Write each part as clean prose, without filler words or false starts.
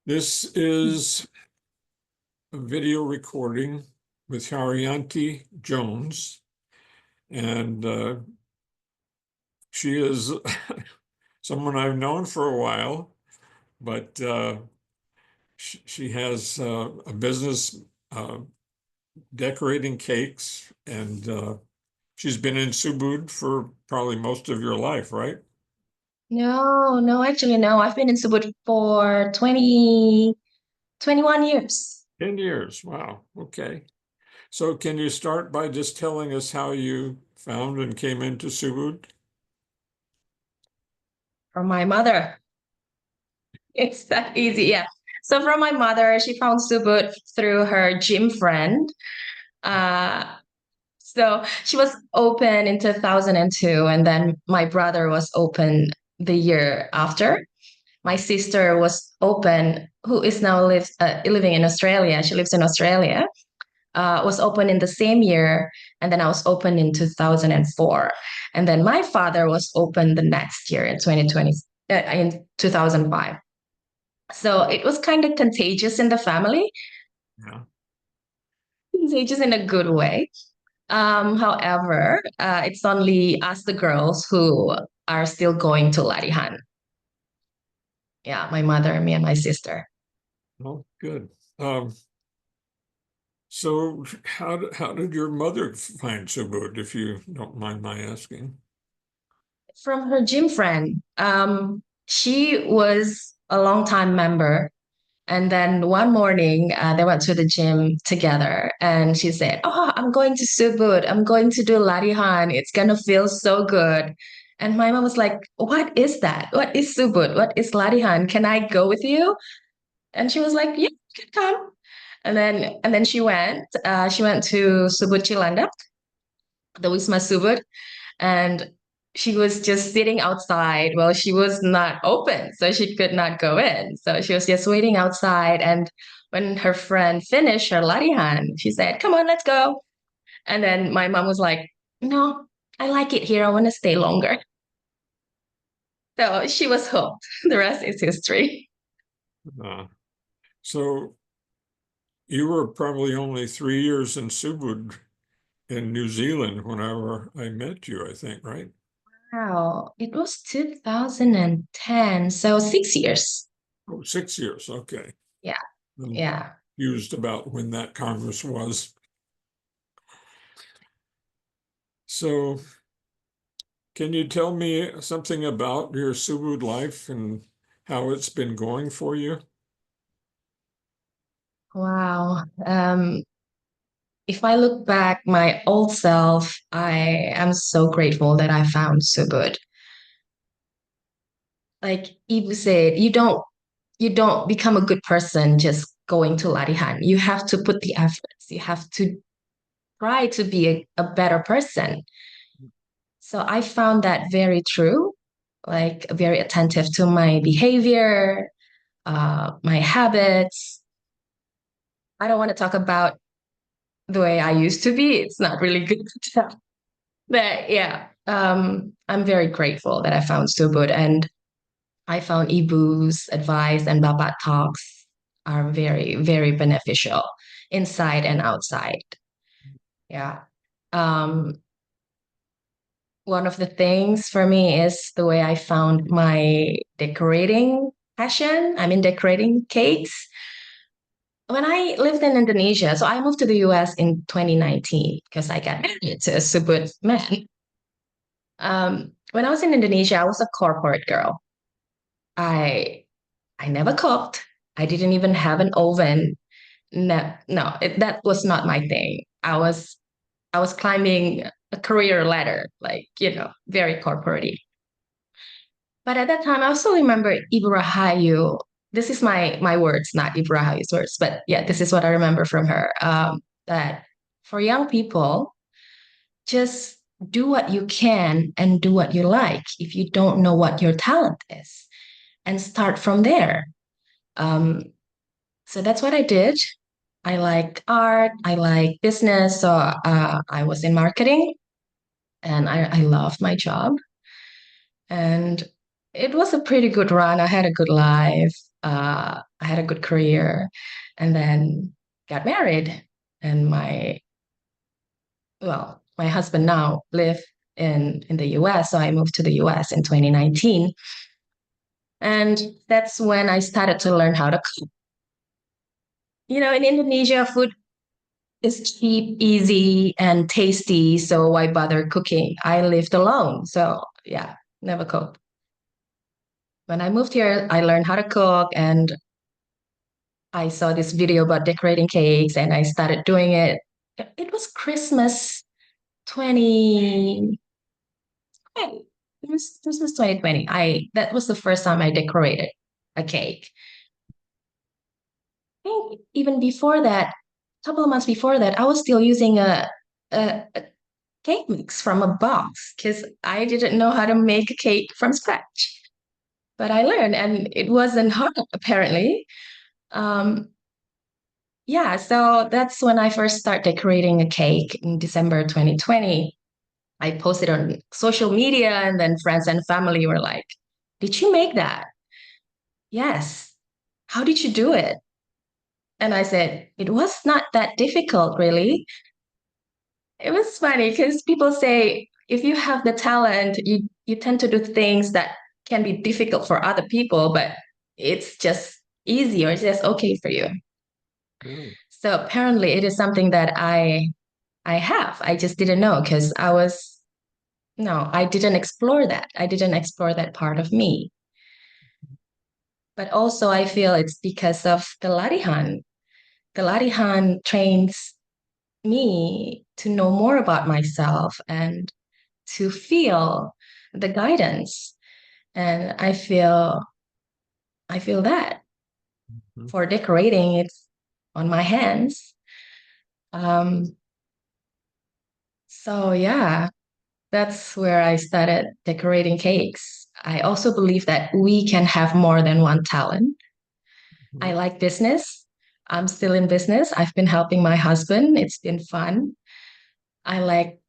This is a video recording with Haryanti Jones, and she is someone I've known for a while, but she has a business uh, decorating cakes, and she's been in Subud for probably most of your life, right? No, no, actually, no. I've been in Subud for 21 years. 10 years. Wow. Okay. So can you start by just telling us how you found and came into Subud? From my mother. It's that easy, yeah. So from my mother, she found Subud through her gym friend. Uh, so she was open in 2002, and then my brother was open the year after. My sister was open, who is now living in Australia. She lives in Australia. Was open in the same year, and then I was open in 2004, and then my father was open the next year in 2020, in 2005. So it was kind of contagious in the family, Yeah. contagious in a good way. However, it's only us, the girls, who are still going to Larihan. Yeah, my mother, me, and my sister. Oh, good. Um, so how did your mother find Subud, if you don't mind my asking? From her gym friend. She was a long time member. And then one morning, they went to the gym together, and she said, "Oh, I'm going to Subud. I'm going to do Larihan. It's gonna feel so good." And my mom was like, "What is that? What is Subud? What is Larihan? Can I go with you?" And she was like, "Yeah, you can come." And then she went. She went to Subud Cilandak, the Wisma Subud, and she was just sitting outside. Well, she was not open, so she could not go in. So she was just waiting outside. And when her friend finished her larihan, she said, "Come on, let's go." And then my mom was like, "No, I like it here. I want to stay longer." So she was hooked. The rest is history. Uh, so you were probably only 3 years in Subud in New Zealand whenever I met you, I think, right? Wow, it was 2010, so 6 years. Oh, 6 years. Okay. Yeah, I'm yeah. confused about when that Congress was. So can you tell me something about your Subud life and how it's been going for you? Wow. If I look back, my old self, I am so grateful that I found Subud. Like Ibu said, you don't become a good person just going to Latihan. You have to put the efforts. You have to try to be a better person. So I found that very true, like very attentive to my behavior, my habits. I don't want to talk about the way I used to be. It's not really good to tell. But yeah, I'm very grateful that I found Subud, and I found Ibu's advice and Babat talks are very, very beneficial inside and outside. Yeah. Um, One of the things for me is the way I found my decorating passion. I'm in decorating cakes. When I lived in Indonesia, so I moved to the US in 2019 because I got married to a Subud man. When I was in Indonesia, I was a corporate girl. I I never cooked. I didn't even have an oven. No, no, that was not my thing. I was climbing a career ladder, like, very corporate. But at that time, I also remember Ibu Rahayu. This is my words, not Ibu Rahayu's words, but yeah, this is what I remember from her. That for young people, just do what you can and do what you like if you don't know what your talent is, and start from there. Um, so that's what I did. I liked art, I like business, so I was in marketing, and I loved my job. And it was a pretty good run. I had a good life. I had a good career, and then got married. And my husband now live in the US, so I moved to the US in 2019. And that's when I started to learn how to cook. In Indonesia, food is cheap, easy, and tasty. So why bother cooking? I lived alone. So yeah, never cooked. When I moved here, I learned how to cook and I saw this video about decorating cakes and I started doing it. It was Christmas 2020. It was Christmas 2020. That was the first time I decorated a cake. I think even before that, a couple of months before that, I was still using a cake mix from a box because I didn't know how to make a cake from scratch. But I learned, and it wasn't hard apparently. Um, yeah, so that's when I first started decorating a cake in December 2020. I posted on social media, and then friends and family were like, "Did you make that?" Yes. How did you do it? And I said, "It was not that difficult, really." It was funny because people say if you have the talent, you tend to do things that can be difficult for other people, but it's just easy or it's just okay for you. Yeah. So apparently it is something that I have. I just didn't know because no, I didn't explore that. I didn't explore that part of me. But also I feel it's because of the Larihan. The Larihan trains me to know more about myself and to feel the guidance. And I feel that Mhm. for decorating, it's on my hands. Um, so yeah, that's where I started decorating cakes. I also believe that we can have more than one talent. I Mhm. like business. I'm still in business. I've been helping my husband. It's been fun. I like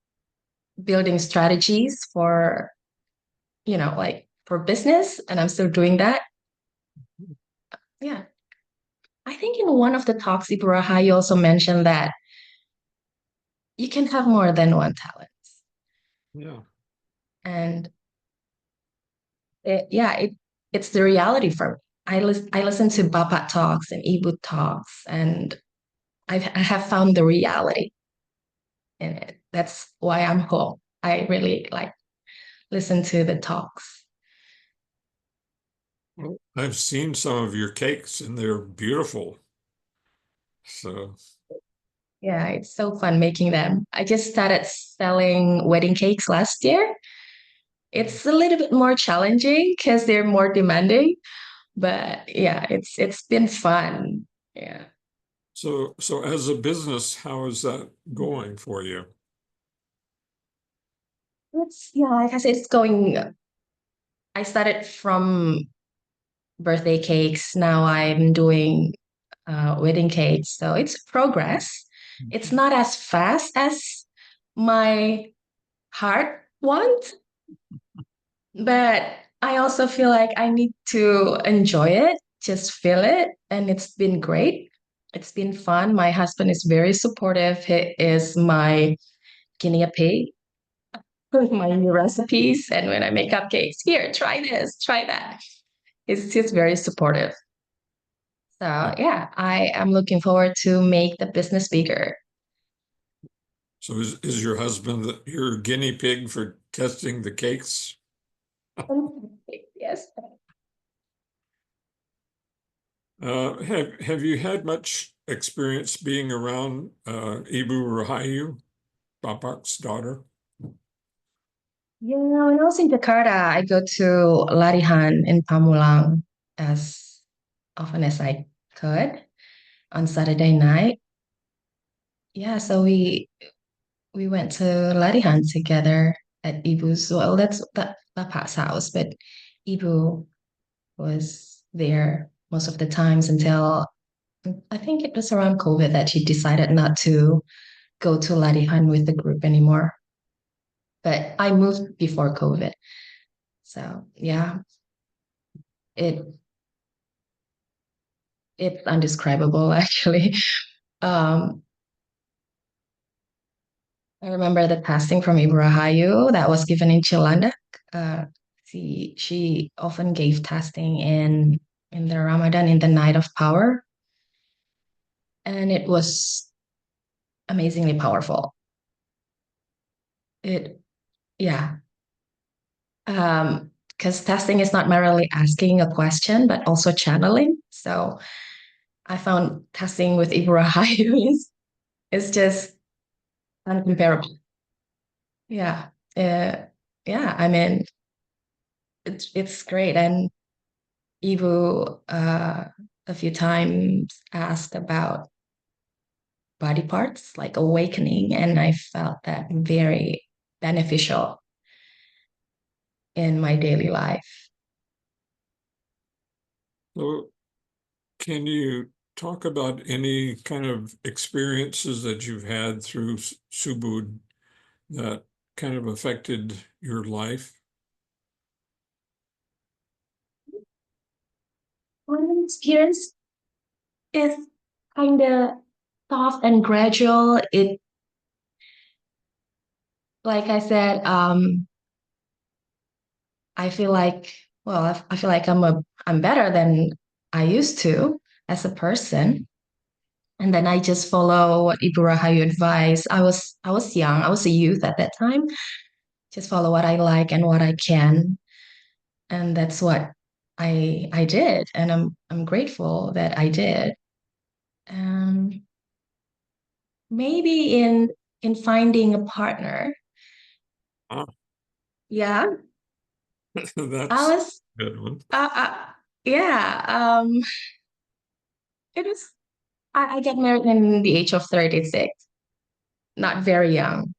building strategies for, like for business, and I'm still doing that. Yeah. I think in one of the talks, Ibrahim, you also mentioned that you can have more than one talent. Yeah. And it's the reality for me. I listen to Bapat talks and Ibu talks, and I have found the reality in it. That's why I'm hooked. I really like listen to the talks. Well, I've seen some of your cakes and they're beautiful. So, Yeah, it's so fun making them. I just started selling wedding cakes last year. It's a little bit more challenging because they're more demanding, but yeah, it's been fun. Yeah. so as a business, how is that going for you? Like I said, it's going. I started from birthday cakes. Now I'm doing wedding cakes. So it's progress. It's Mhm. not as fast as my heart wants, but I also feel like I need to enjoy it, just feel it. And it's been great. It's been fun. My husband is very supportive. He is my guinea pig with my new recipes. And when I make cupcakes, here, try this, try that. He's just very supportive. So yeah, I am looking forward to make the business bigger. So is your husband your guinea pig for testing the cakes? Yes. Have you had much experience being around Ibu Rahayu, Bapak's daughter? Yeah, when I was in Jakarta, I go to Larihan in Pamulang as often as I could on Saturday night. Yeah, so we went to Larihan together at Ibu's. Well, that's that Bapak's house, but Ibu was there most of the times until I think it was around COVID that she decided not to go to Larihan with the group anymore. But I moved before COVID. So yeah, it It's undescribable, actually. Um, I remember the passing from Ibu Rahayu that was given in Cilandak. Uh, she often gave testing in the Ramadan in the night of power, and it was amazingly powerful. It yeah, because testing is not merely asking a question, but also channeling. So I found testing with Ibu Rahayu is just uncomparable. Yeah, uh, yeah. I mean, it's great, and Ibu a few times asked about body parts, like awakening, and I felt that very beneficial in my daily life. So can you talk about any kind of experiences that you've had through Subud that kind of affected your life? My experience is kind of soft and gradual. It, like I said, I feel like, well, I feel like I'm better than I used to as a person. And then I just follow what Ibu Rahayu advised. I was young, I was a youth at that time. Just follow what I like and what I can, and that's what I did, and I'm grateful that I did. Um, Maybe in finding a partner, Ah, yeah, I that's was, a good one. yeah, it was. I got married in the age of 36, not very young.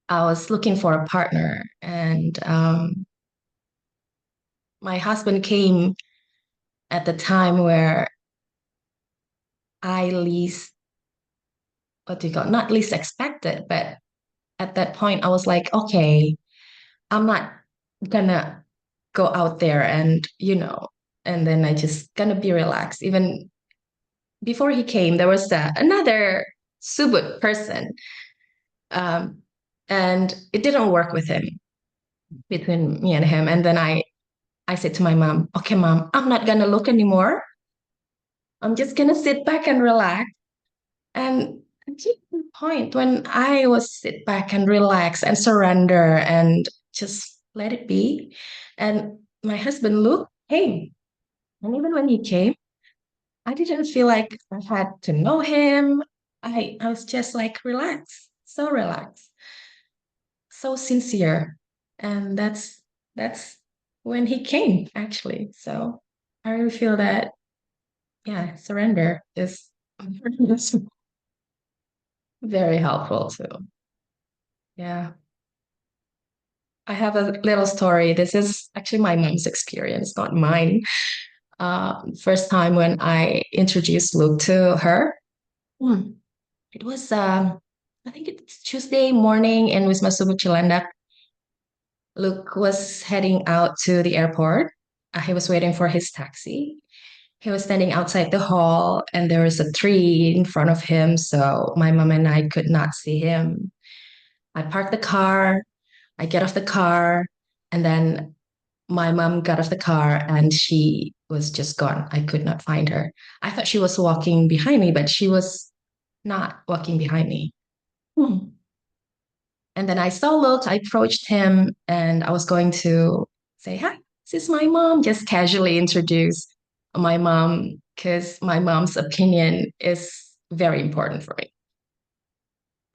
I was looking for a partner, and my husband came at the time where I least, what do you call, not least expected, but at that point, I was like, okay, I'm not gonna go out there and, and then I just gonna be relaxed. Even before he came, there was another Subud person, um, and it didn't work with him between me and him. And then I said to my mom, okay, mom, I'm not gonna look anymore. I'm just gonna sit back and relax. And at the point when I was sit back and relax and surrender and just let it be, and my husband looked, came. And even when he came, I didn't feel like I had to know him. I was just like relaxed, so sincere. And that's when he came, actually. So I really feel that, yeah, surrender is very helpful too. Yeah. I have a little story. This is actually my mom's experience, not mine. First time when I introduced Luke to her. Hmm. It was, I think it's Tuesday morning in Wisma Subuh Cilandak. Luke was heading out to the airport. He was waiting for his taxi. He was standing outside the hall, and there was a tree in front of him, so my mom and I could not see him. I parked the car. I get off the car, and then my mom got off the car and she was just gone. I could not find her. I thought she was walking behind me, but she was not walking behind me. Hmm. And then I saw Luke, I approached him, and I was going to say, hi, this is my mom, just casually introduce my mom, because my mom's opinion is very important for me.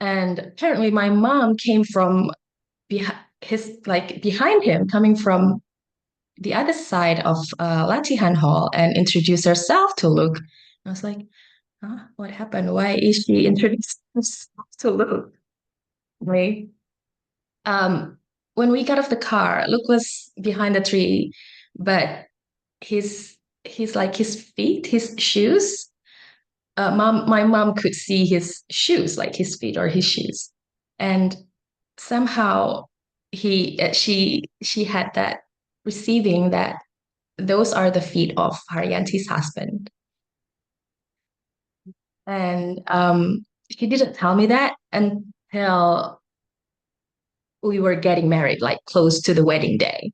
And apparently my mom came from behind him, coming from the other side of Latihan Hall and introduced herself to Luke. I was like, huh? What happened? Why is she introduced herself to Luke? Right? Um, when we got off the car, Luke was behind the tree, but his his feet, his shoes. My mom could see his shoes, like his feet or his shoes, and somehow she had that receiving that those are the feet of Haryanti's husband. And she didn't tell me that until we were getting married, like close to the wedding day,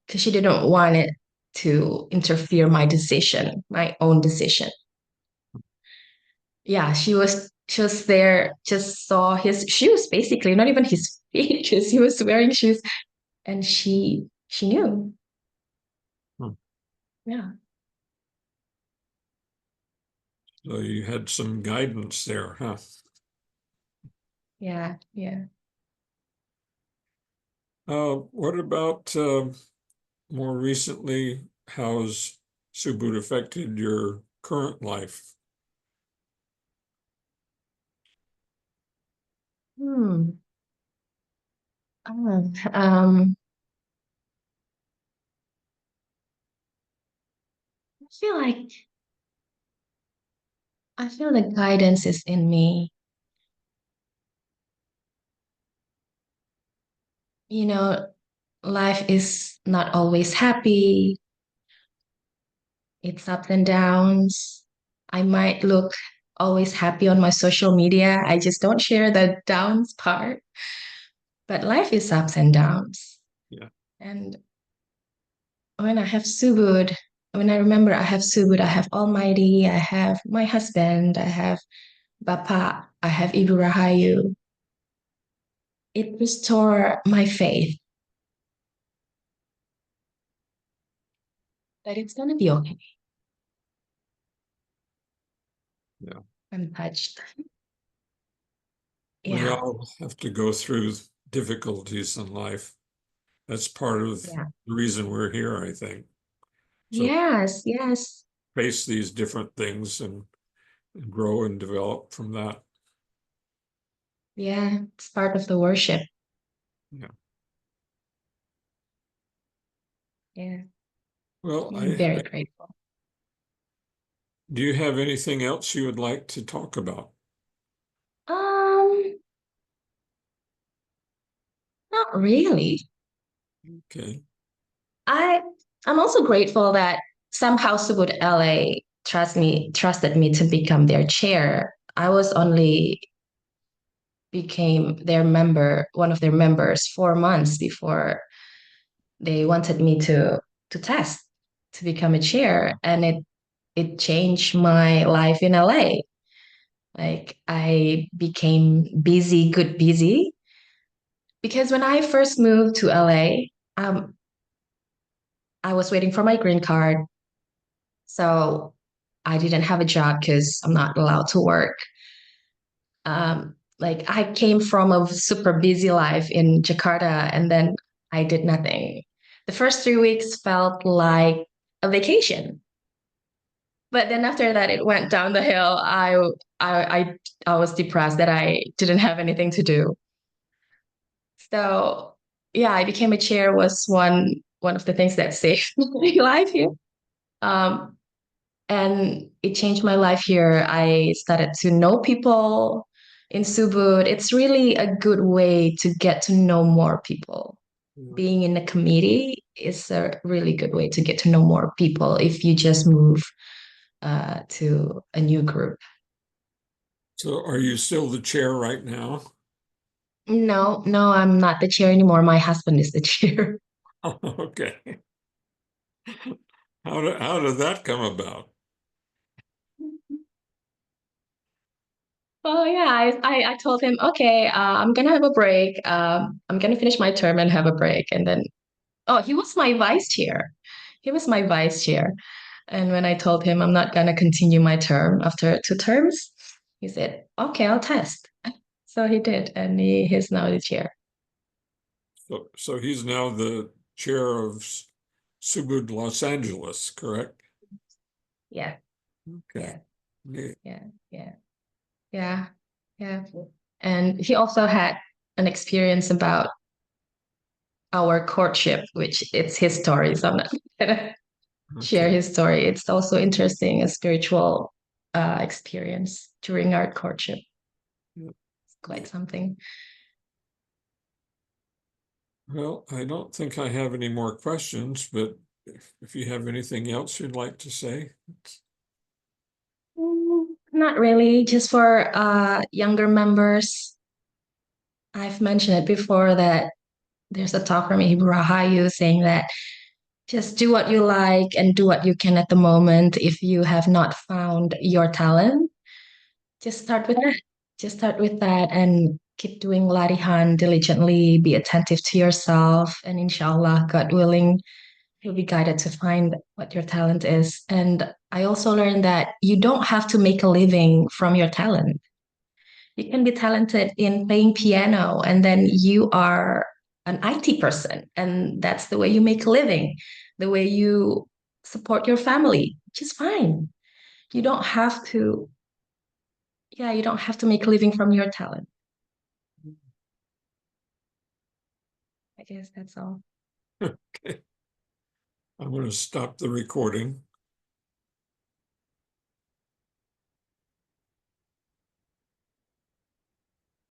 because she didn't want it to interfere my decision, my own decision. Yeah, she was there, just saw his shoes, basically, not even his feet, because he was wearing shoes, and she knew. Hmm. Yeah, So you had some guidance there, huh? yeah, yeah. What about more recently? How's Subud affected your current life? Hmm. Oh, I feel like I feel the guidance is in me. You know, life is not always happy. It's ups and downs. I might look always happy on my social media. I just don't share the downs part. But life is ups and downs. Yeah. And when I have Subud, when I remember I have Subud, I have Almighty, I have my husband, I have Bapa, I have Ibu Rahayu. It restore my faith that it's gonna be okay. Yeah. I'm touched. We Yeah, all have to go through difficulties in life. That's part of yeah. the reason we're here, I think. So Yes, yes. face these different things and grow and develop from that. Yeah, it's part of the worship. Yeah. Yeah, Well, I'm very grateful. do you have anything else you would like to talk about? Um, Not really. Okay. I I'm also grateful that somehow Subud LA trusted me to become their chair. I was only became their member, one of their members, 4 months before they wanted me to test to become a chair, and it changed my life in LA. Like I became busy, good busy, because when I first moved to LA, I was waiting for my green card. So I didn't have a job because I'm not allowed to work. Like I came from a super busy life in Jakarta and then I did nothing. The first 3 weeks felt like a vacation. But then after that, it went down the hill. I, I, I was depressed that I didn't have anything to do. So yeah, I became a chair was one of the things that saved my life here. Um, and it changed my life here. I started to know people in Subud. It's really a good way to get to know more people. Yeah. Being in a committee is a really good way to get to know more people if you just move to a new group. So are you still the chair right now? No, no, I'm not the chair anymore. My husband is the chair. Okay. How did that come about? Oh yeah, I told him, okay, I'm gonna have a break. I'm gonna finish my term and have a break, and then oh, he was my vice chair. He was my vice chair. And when I told him I'm not going to continue my term after 2 terms, he said, okay, I'll test. So he did. And he's now the chair. So he's now the chair of Subud Los Angeles, correct? Yeah. Okay. Yeah. Neat. Yeah. Yeah. Yeah. Yeah. And he also had an experience about our courtship, which it's his story. So I'm not going to share Okay. his story. It's also interesting, a spiritual experience during our courtship. Yeah. It's quite something. Well, I don't think I have any more questions, but if you have anything else you'd like to say. Not really, just for younger members. I've mentioned it before that there's a talk from Ibu Rahayu saying that just do what you like and do what you can at the moment. If you have not found your talent, just start with that. Just start with that and keep doing latihan diligently. Be attentive to yourself, and inshallah, God willing, you'll be guided to find what your talent is. And I also learned that you don't have to make a living from your talent. You can be talented in playing piano, and then you are an IT person, and that's the way you make a living, the way you support your family, which is fine. You don't have to, yeah, you don't have to make a living from your talent. I guess that's all. Okay. I'm going to stop the recording.